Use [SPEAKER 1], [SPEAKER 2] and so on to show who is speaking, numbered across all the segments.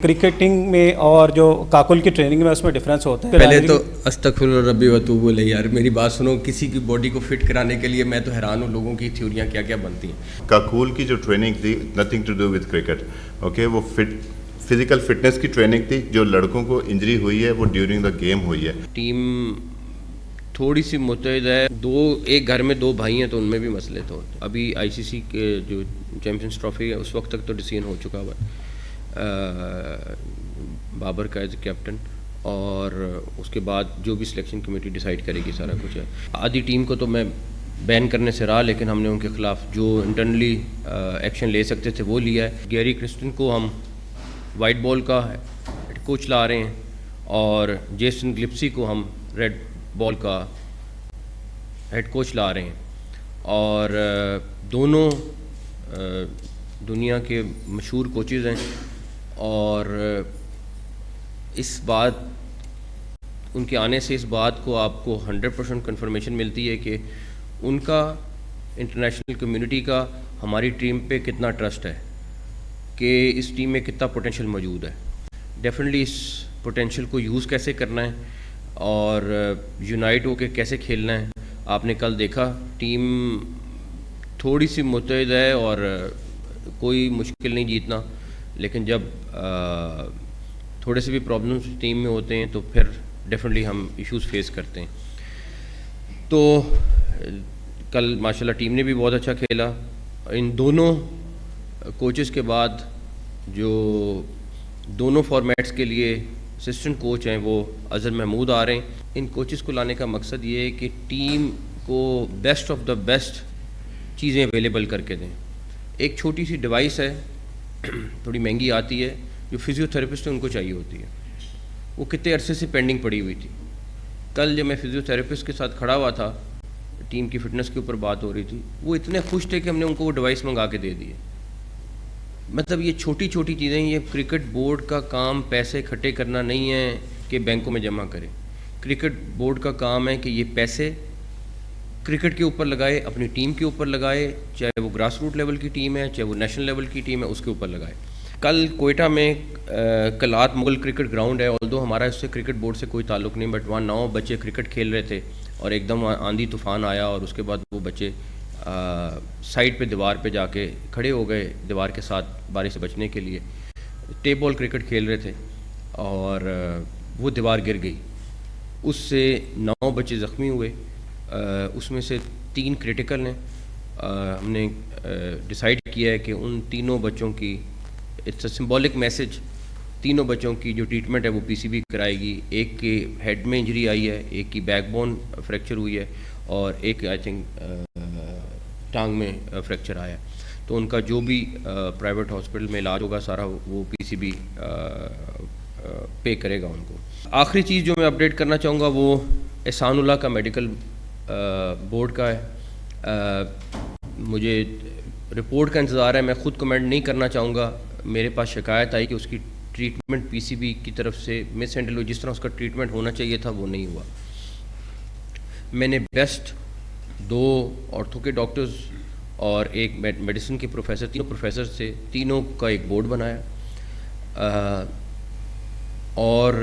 [SPEAKER 1] کرکٹنگ میں اور جو کاکل کی ٹریننگ میں اس میں ڈفرینس ہوتا ہے.
[SPEAKER 2] پہلے تو استغفر ربی وتوب الیہ. یار میری بات سنو, کسی کی باڈی کو فٹ کرانے کے لیے میں تو حیران ہوں لوگوں کی تھیوریاں کیا کیا بنتی ہیں.
[SPEAKER 3] کاکول کی جو ٹریننگ تھی nothing to do with cricket, okay, وہ فزیکل فٹنس کی ٹریننگ تھی. جو لڑکوں کو انجری ہوئی ہے وہ ڈیورنگ دا گیم ہوئی ہے.
[SPEAKER 2] ٹیم تھوڑی سی متحد ہے. ایک گھر میں دو بھائی ہیں تو ان میں بھی مسئلے تو ابھی آئی سی سی کے جو چیمپئنس ٹرافی ہے اس وقت تک تو ڈیسیژن ہو چکا ہوا ہے بابر کا ایز اے کیپٹن, اور اس کے بعد جو بھی سلیکشن کمیٹی ڈیسائیڈ کرے گی سارا کچھ ہے. آدھی ٹیم کو تو میں بین کرنے سے رہا, لیکن ہم نے ان کے خلاف جو انٹرنلی ایکشن لے سکتے تھے وہ لیا ہے. گیری کرسٹن کو ہم وائٹ بال کا ہیڈ کوچ لا رہے ہیں اور جیسن گلپسی کو ہم ریڈ بال کا ہیڈ کوچ لا رہے ہیں, اور دونوں دنیا کے مشہور کوچز ہیں. اور اس بات ان کے آنے سے اس بات کو آپ کو 100% کنفرمیشن ملتی ہے کہ ان کا انٹرنیشنل کمیونٹی کا ہماری ٹیم پہ کتنا ٹرسٹ ہے, کہ اس ٹیم میں کتنا پوٹینشیل موجود ہے. ڈیفینیٹلی اس پوٹینشیل کو یوز کیسے کرنا ہے اور یونائٹ ہو کے کیسے کھیلنا ہے. آپ نے کل دیکھا ٹیم تھوڑی سی متحد ہے اور کوئی مشکل نہیں جیتنا, لیکن جب تھوڑے سے بھی پرابلمس ٹیم میں ہوتے ہیں تو پھر ڈیفینیٹلی ہم ایشوز فیس کرتے ہیں. تو کل ماشاءاللہ ٹیم نے بھی بہت اچھا کھیلا. ان دونوں کوچز کے بعد جو دونوں فارمیٹس کے لیے اسسٹنٹ کوچ ہیں وہ اظہر محمود آ رہے ہیں. ان کوچز کو لانے کا مقصد یہ ہے کہ ٹیم کو بیسٹ آف دا بیسٹ چیزیں اویلیبل کر کے دیں. ایک چھوٹی سی ڈیوائس ہے, تھوڑی مہنگی آتی ہے, جو فزیو تھراپسٹ ان کو چاہیے ہوتی ہے. وہ کتنے عرصے سے پینڈنگ پڑی ہوئی تھی. کل جب میں فزیو تھراپسٹ کے ساتھ کھڑا ہوا تھا, ٹیم کی فٹنس کے اوپر بات ہو رہی تھی, وہ اتنے خوش تھے کہ ہم نے ان کو وہ ڈیوائس منگا کے دے دی ہے. مطلب یہ چھوٹی چھوٹی چیزیں, یہ کرکٹ بورڈ کا کام پیسے اکٹھے کرنا نہیں ہے کہ بینکوں میں جمع کرے. کرکٹ بورڈ کا کام ہے کہ یہ پیسے کرکٹ کے اوپر لگائے, اپنی ٹیم کے اوپر لگائے, چاہے وہ گراس روٹ لیول کی ٹیم ہے چاہے وہ نیشنل لیول کی ٹیم ہے, اس کے اوپر لگائے. کل کوئٹہ میں کلات مغل کرکٹ گراؤنڈ ہے, آلدو ہمارا اس سے کرکٹ بورڈ سے کوئی تعلق نہیں, بٹ وہاں 9 بچے کرکٹ کھیل رہے تھے اور ایک دم آندھی طوفان آیا اور اس کے بعد وہ بچے سائڈ پہ دیوار پہ جا کے کھڑے ہو گئے دیوار کے ساتھ بارش سے بچنے کے لیے. ٹیپ بال کرکٹ کھیل رہے تھے اور وہ دیوار گر گئی. اس سے 9 بچے زخمی ہوئے, اس میں سے 3 کریٹیکل ہیں. ہم نے ڈیسائیڈ کیا ہے کہ ان تینوں بچوں کی اٹس اے سمبولک میسج, تینوں بچوں کی جو ٹریٹمنٹ ہے وہ پی سی بی کرائے گی. ایک کے ہیڈ میں انجری آئی ہے, ایک کی بیک بون فریکچر ہوئی ہے, اور ایک آئی تھنک ٹانگ میں فریکچر آیا. تو ان کا جو بھی پرائیویٹ ہاسپٹل میں علاج ہوگا سارا وہ پی سی بی پے کرے گا ان کو. آخری چیز جو میں اپڈیٹ کرنا چاہوں گا وہ احسان اللہ کا میڈیکل بورڈ کا ہے. مجھے رپورٹ کا انتظار ہے, میں خود کمنٹ نہیں کرنا چاہوں گا. میرے پاس شکایت آئی کہ اس کی ٹریٹمنٹ پی سی بی کی طرف سے مس ہینڈل ہوئی, جس طرح اس کا ٹریٹمنٹ ہونا چاہیے تھا وہ نہیں ہوا. میں نے بیسٹ 2 آرتھو کے ڈاکٹرز اور ایک میڈیسن کے پروفیسر, تینوں پروفیسر سے تینوں کا ایک بورڈ بنایا, اور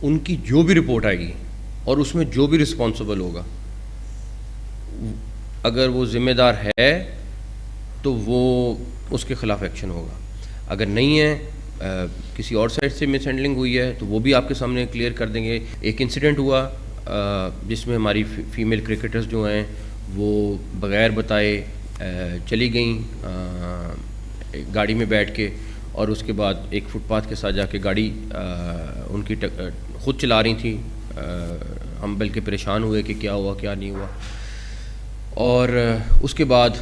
[SPEAKER 2] ان کی جو بھی رپورٹ آئے گی اور اس میں جو بھی رسپانسبل ہوگا, اگر وہ ذمہ دار ہے تو وہ اس کے خلاف ایکشن ہوگا. اگر نہیں ہے, کسی اور سائڈ سے مس ہینڈلنگ ہوئی ہے تو وہ بھی آپ کے سامنے کلیئر کر دیں گے. ایک انسیڈنٹ ہوا جس میں ہماری فیمیل کرکٹرز جو ہیں وہ بغیر بتائے چلی گئیں گاڑی میں بیٹھ کے, اور اس کے بعد ایک فٹ پاتھ کے ساتھ جا کے گاڑی ان کی خود چلا رہی تھیں. ہم بلکہ پریشان ہوئے کہ کیا ہوا کیا نہیں ہوا. اور اس کے بعد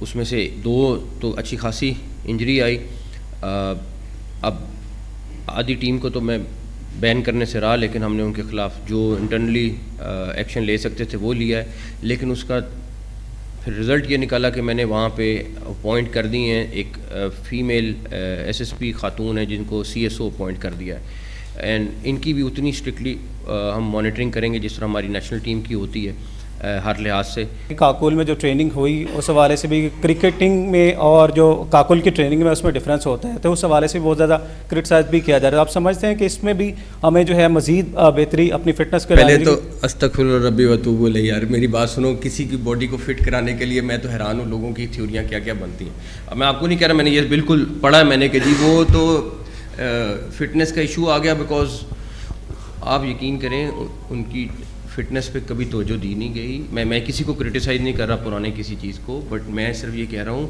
[SPEAKER 2] اس میں سے 2 تو اچھی خاصی انجری آئی. اب آدھی ٹیم کو تو میں بین کرنے سے رہا, لیکن ہم نے ان کے خلاف جو انٹرنلی ایکشن لے سکتے تھے وہ لیا ہے. لیکن اس کا پھر رزلٹ یہ نکالا کہ میں نے وہاں پہ اپوائنٹ کر دی ہیں ایک فیمیل ایس ایس پی خاتون ہے جن کو سی ایس او اپوائنٹ کر دیا ہے. اینڈ ان کی بھی اتنی اسٹرکٹلی ہم مانیٹرنگ کریں گے جس طرح ہماری نیشنل ٹیم کی ہوتی ہے. ہر لحاظ سے.
[SPEAKER 1] کاکول میں جو ٹریننگ ہوئی اس حوالے سے بھی کرکٹنگ میں اور جو کاکول کی ٹریننگ میں اس میں ڈفرینس ہوتا ہے، تو اس حوالے سے بہت زیادہ کرٹیسائز بھی کیا جا رہا ہے. آپ سمجھتے ہیں کہ اس میں بھی ہمیں جو ہے مزید بہتری اپنی فٹنس کے
[SPEAKER 2] پہلے تو استغفر ربی وتوب الیہ. یار میری بات سنو، کسی کی باڈی کو فٹ کرانے کے لیے میں تو حیران ہوں لوگوں کی تھیوریاں کیا کیا بنتی ہیں. اب میں آپ کو نہیں کہہ رہا، میں نے یہ بالکل پڑھا ہے میں نے کہ جی وہ تو فٹنس کا ایشو آ گیا، بیکاز آپ یقین کریں ان کی فٹنس پہ کبھی توجہ دی نہیں گئی. میں کسی کو کرٹیسائز نہیں کر رہا پرانے کسی چیز کو، بٹ میں صرف یہ کہہ رہا ہوں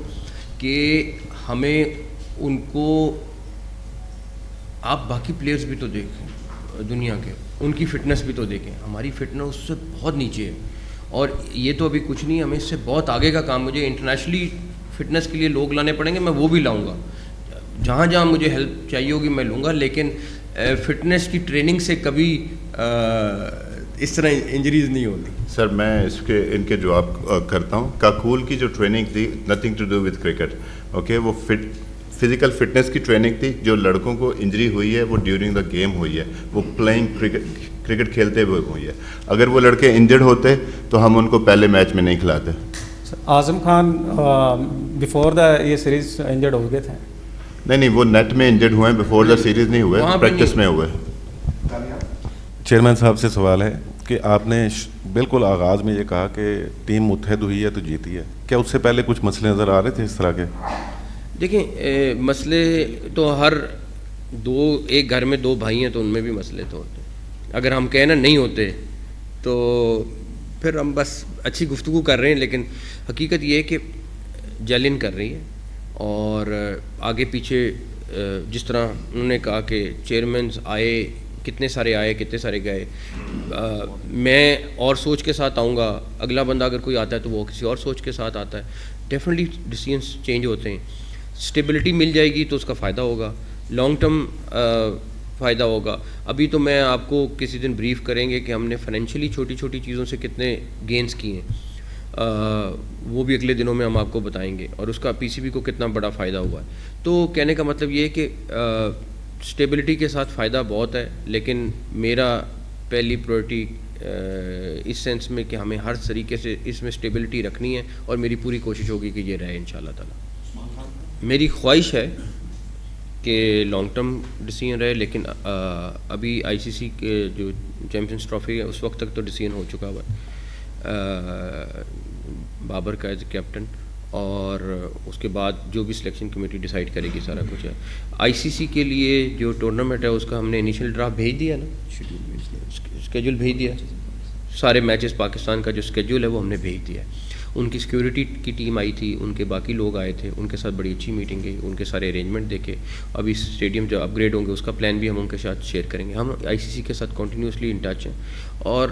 [SPEAKER 2] کہ ہمیں ان کو، آپ باقی پلیئرز بھی تو دیکھیں دنیا کے، ان کی فٹنس بھی تو دیکھیں. ہماری فٹنس اس سے بہت نیچے ہے، اور یہ تو ابھی کچھ نہیں، ہمیں اس سے بہت آگے کا کام، مجھے انٹرنیشنلی فٹنس کے لیے لوگ لانے پڑیں گے، میں وہ بھی لاؤں گا. جہاں جہاں مجھے ہیلپ چاہیے ہوگی میں لوں گا، لیکن فٹنس کی ٹریننگ سے کبھی اس طرح انجریز نہیں ہوتی.
[SPEAKER 3] سر میں ان کے جواب کرتا ہوں. کاکول کی جو ٹریننگ تھی nothing to do with cricket, okay, وہ فزیکل فٹنس کی ٹریننگ تھی. جو لڑکوں کو انجری ہوئی ہے وہ ڈیورنگ دا گیم ہوئی ہے، وہ پلینگ کرکٹ کھیلتے ہوئے ہوئی ہے. اگر وہ لڑکے انجرڈ ہوتے تو ہم ان کو پہلے میچ میں نہیں کھلاتے.
[SPEAKER 1] اعظم خان بیفور دا یہ سیریز انجرڈ ہو گئے تھے.
[SPEAKER 3] نہیں، وہ نیٹ میں انجرڈ ہوئے ہیں، بیفور دا سیریز نہیں ہوئے، پریکٹس میں ہوئے.
[SPEAKER 4] چیئرمین صاحب سے سوال ہے کہ آپ نے بالکل آغاز میں یہ کہا کہ ٹیم متحد ہوئی ہے تو جیتی ہے، کیا اس سے پہلے کچھ مسئلے نظر آ رہے تھے اس طرح کے؟
[SPEAKER 2] دیکھیں مسئلے تو ہر ایک گھر میں دو بھائی ہیں تو ان میں بھی مسئلے تو ہوتے ہیں. اگر ہم کہنا نہیں ہوتے تو پھر ہم بس اچھی گفتگو کر رہے ہیں، لیکن حقیقت یہ ہے کہ جیلن کر رہی ہے. اور آگے پیچھے جس طرح انہوں نے کہا کہ چیئرمینز آئے، کتنے سارے آئے کتنے سارے گئے، میں اور سوچ کے ساتھ آؤں گا، اگلا بندہ اگر کوئی آتا ہے تو وہ کسی اور سوچ کے ساتھ آتا ہے. ڈیفینیٹلی ڈیسیژنس چینج ہوتے ہیں. اسٹیبلٹی مل جائے گی تو اس کا فائدہ ہوگا، لانگ ٹرم فائدہ ہوگا. ابھی تو میں آپ کو کسی دن بریف کریں گے کہ ہم نے فائنینشلی چھوٹی چھوٹی چیزوں سے کتنے گینز کیے ہیں، وہ بھی اگلے دنوں میں ہم آپ کو بتائیں گے، اور اس کا پی سی بی کو کتنا بڑا فائدہ ہوا ہے. تو کہنے کا مطلب یہ ہے کہ اسٹیبلٹی کے ساتھ فائدہ بہت ہے، لیکن میرا پہلی پرائرٹی اس سینس میں کہ ہمیں ہر طریقے سے اس میں اسٹیبلٹی رکھنی ہے، اور میری پوری کوشش ہوگی کہ یہ رہے انشاءاللہ تعالی. میری خواہش ہے کہ لانگ ٹرم ڈیسیژن رہے، لیکن ابھی آئی سی سی کے جو چیمپئنز ٹرافی ہے اس وقت تک تو ڈیسیژن ہو چکا ہوا ہے بابر کا ایز اے کیپٹن، اور اس کے بعد جو بھی سلیکشن کمیٹی ڈیسائیڈ کرے گی سارا کچھ ہے. آئی سی سی کے لیے جو ٹورنامنٹ ہے اس کا ہم نے انیشیل ڈرافٹ بھیج دیا نا، اسکیجول بھیج دیا، سارے میچز پاکستان کا جو اسکیجول ہے وہ ہم نے بھیج دیا ہے. ان کی سیکیورٹی کی ٹیم آئی تھی، ان کے باقی لوگ آئے تھے، ان کے ساتھ بڑی اچھی میٹنگ گئی، ان کے سارے ارینجمنٹ دیکھے. ابھی اسٹیڈیم جو اپ گریڈ ہوں گے اس کا پلان بھی ہم ان کے ساتھ شیئر کریں گے. ہم آئی سی سی کے ساتھ کنٹینیوسلی ان ٹچ ہیں، اور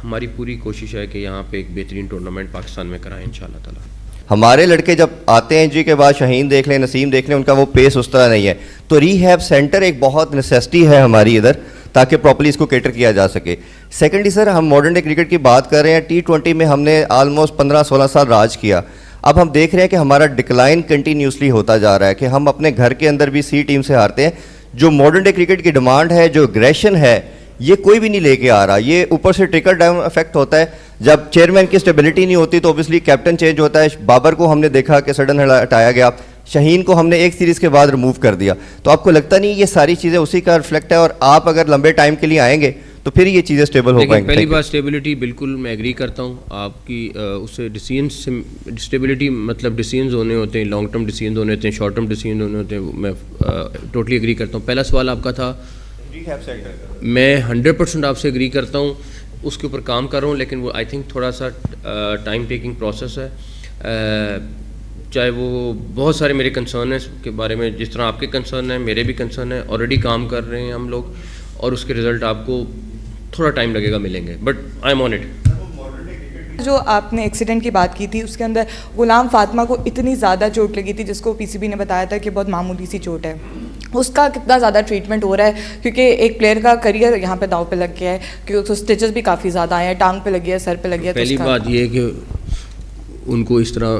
[SPEAKER 2] ہماری پوری کوشش ہے کہ یہاں پہ ایک بہترین ٹورنامنٹ پاکستان میں کرائیں انشاءاللہ تعالی.
[SPEAKER 5] ہمارے لڑکے جب آتے ہیں جی کے بعد شاہین دیکھ لیں، نسیم دیکھ لیں، ان کا وہ پیس اس طرح نہیں ہے. تو ری ہیب سینٹر ایک بہت نیسیسٹی ہے ہماری ادھر، تاکہ پراپرلی اس کو کیٹر کیا جا سکے. سیکنڈلی سر، ہم ماڈرن ڈے کرکٹ کی بات کر رہے ہیں، T20 میں ہم نے آلموسٹ 15-16 سال راج کیا. اب ہم دیکھ رہے ہیں کہ ہمارا ڈکلائن کنٹینیوسلی ہوتا جا رہا ہے، کہ ہم اپنے گھر کے اندر بھی سی ٹیم سے ہارتے ہیں. جو ماڈرن ڈے کرکٹ کی ڈیمانڈ ہے، جو اگریشن ہے، یہ کوئی بھی نہیں لے کے آ رہا. یہ اوپر سے ٹرکل ڈاؤن افیکٹ ہوتا ہے. جب چیئرمین کی اسٹیبلٹی نہیں ہوتی تو اوبیسلی کیپٹن چینج ہوتا ہے. بابر کو ہم نے دیکھا کہ سڈن ہٹایا گیا، شاہین کو ہم نے ایک سیریز کے بعد ریموو کر دیا. تو آپ کو لگتا نہیں یہ ساری چیزیں اسی کا ریفلیکٹ ہے، اور آپ اگر لمبے ٹائم کے لیے آئیں گے تو پھر یہ چیزیں اسٹیبل ہو پائیں گی؟
[SPEAKER 2] پہلی بات اسٹیبلٹی، بالکل میں ایگری کرتا ہوں آپ کی اس سے. ڈیسیژنس سے اسٹیبلٹی مطلب ڈیسیژنز ہونے ہوتے ہیں، لانگ ٹرم ڈیسیژنز ہونے ہوتے ہیں، شارٹ ٹرم ڈیسیژنز ہونے ہوتے ہیں. میں ٹوٹلی ایگری کرتا ہوں. پہلا سوال آپ کا تھا، میں 100% آپ سے ایگری کرتا ہوں، اس کے اوپر کام کر رہا ہوں، لیکن وہ آئی تھنک تھوڑا سا ٹائم ٹیکنگ پروسیس ہے. چاہے وہ بہت سارے میرے کنسرن ہیں اس کے بارے میں، جس طرح آپ کے کنسرن ہیں میرے بھی کنسرن ہیں. آلریڈی کام کر رہے ہیں ہم لوگ، اور اس کے رزلٹ آپ کو تھوڑا ٹائم لگے گا ملیں گے، but I am on it.
[SPEAKER 6] جو آپ نے ایکسیڈنٹ کی بات کی تھی اس کے اندر غلام فاطمہ کو اتنی زیادہ چوٹ لگی تھی، جس کو پی سی بی نے بتایا تھا کہ بہت معمولی سی چوٹ ہے. اس کا کتنا زیادہ ٹریٹمنٹ ہو رہا ہے؟ کیونکہ ایک پلیئر کا کریئر یہاں پہ داؤ پہ لگ گیا ہے، کیونکہ اس کو اسٹیچز بھی کافی زیادہ آئے ہیں، ٹانگ پہ لگ گیا ہے، سر پہ لگ گیا ہے.
[SPEAKER 2] پہلی بات یہ ہے کہ ان کو اس طرح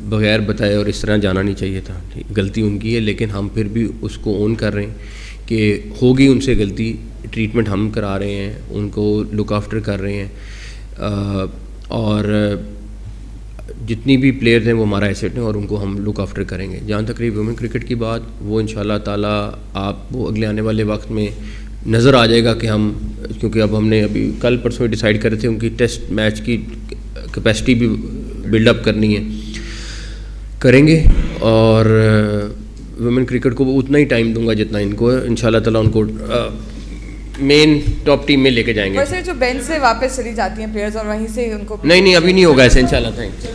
[SPEAKER 2] بغیر بتائے اور اس طرح جانا نہیں چاہیے تھا. غلطی ان کی ہے، لیکن ہم پھر بھی اس کو اون کر رہے ہیں کہ ہوگی ان سے غلطی. ٹریٹمنٹ ہم کرا رہے ہیں، ان کو لک آفٹر کر رہے ہیں. اور جتنی بھی پلیئرز ہیں وہ ہمارا ایسیٹ ہیں اور ان کو ہم لک آفٹر کریں گے. جہاں تک رہی ویمن کرکٹ کی بات, وہ انشاءاللہ تعالیٰ آپ وہ اگلے آنے والے وقت میں نظر آ جائے گا کہ ہم, کیونکہ اب ہم نے ابھی کل پرسوں ڈیسائیڈ کرے تھے ان کی ٹیسٹ میچ کی کیپیسٹی بھی بلڈ اپ کرنی ہے, کریں گے. اور ویمن کرکٹ کو اتنا ہی ٹائم دوں گا جتنا ان کو ہے. انشاءاللہ تعالیٰ ان کو مین ٹاپ ٹیم میں لے کے جائیں گے.
[SPEAKER 6] ویسے جو بینچ سے واپس چلی جاتی ہیں پلیئرز اور وہیں سے ان کو
[SPEAKER 2] نہیں ابھی نہیں ہوگا ایسے انشاءاللہ. تھینک